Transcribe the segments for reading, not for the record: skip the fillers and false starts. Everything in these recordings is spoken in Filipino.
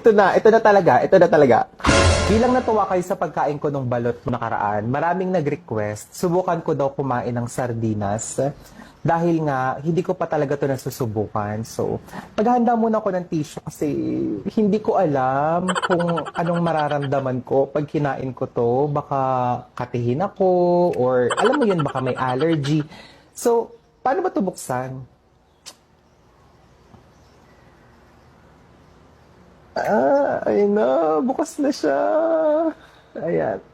ito na talaga, ito na talaga. Bilang natuwa kayo sa pagkain ko ng balot nakaraan, maraming nag-request, subukan ko daw kumain ng sardinas. Dahil nga, hindi ko pa talaga ito nasusubukan. So, maghahanda muna ako ng tissue kasi hindi ko alam kung anong mararamdaman ko pag kinain ko to. Baka katihin ako or alam mo yun, baka may allergy. So, paano ba ito buksan? Ayun na, bukas na siya. Ayan.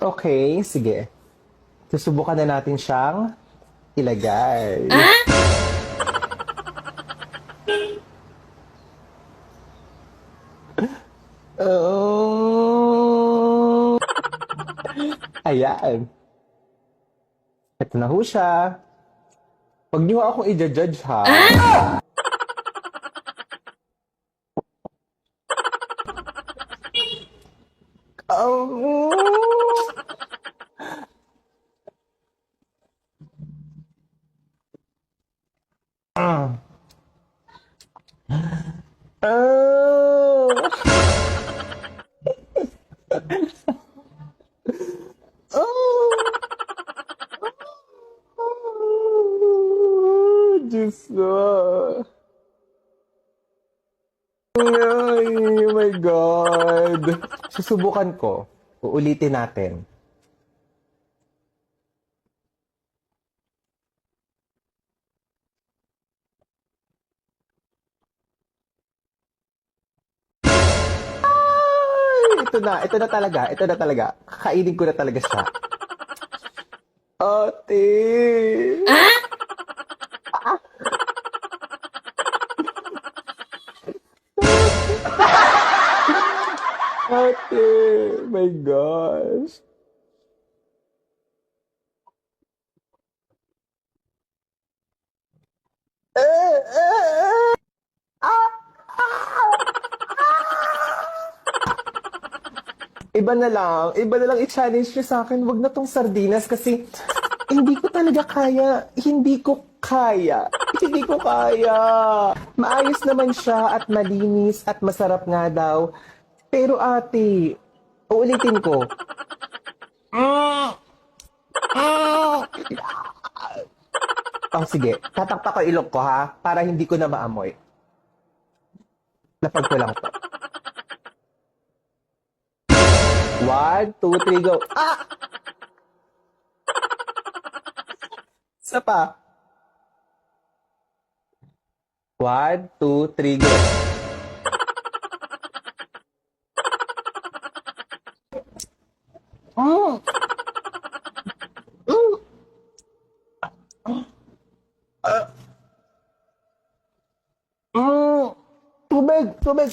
Okay, sige. Susubukan na natin siyang ilagay. Oh, ayan. Ito na ho siya. Huwag niyo akong i-judge ha. Oh. Ah. Oh. Oh. Diyos ko. Ay, oh my God. Susubukan ko. Uulitin natin. Ay, ito na talaga, ito na talaga. Kakainin ko na talaga siya. Ate. Ate, my gosh. Iba na lang i-challenge niyo sa akin. Wag na tong sardinas kasi hindi ko talaga kaya. Hindi ko kaya. Hindi ko kaya. Maayos naman siya at malinis at masarap nga daw. Pero ate, uulitin ko. Oh, sige. Tatakpak ko ilok ko ha, para hindi ko na maamoy. Lapag ko lang to. 1, 2, 3, go. Isa pa. 1, 2, 3, go. Mm. Mm. Mm. Tubig, tubig.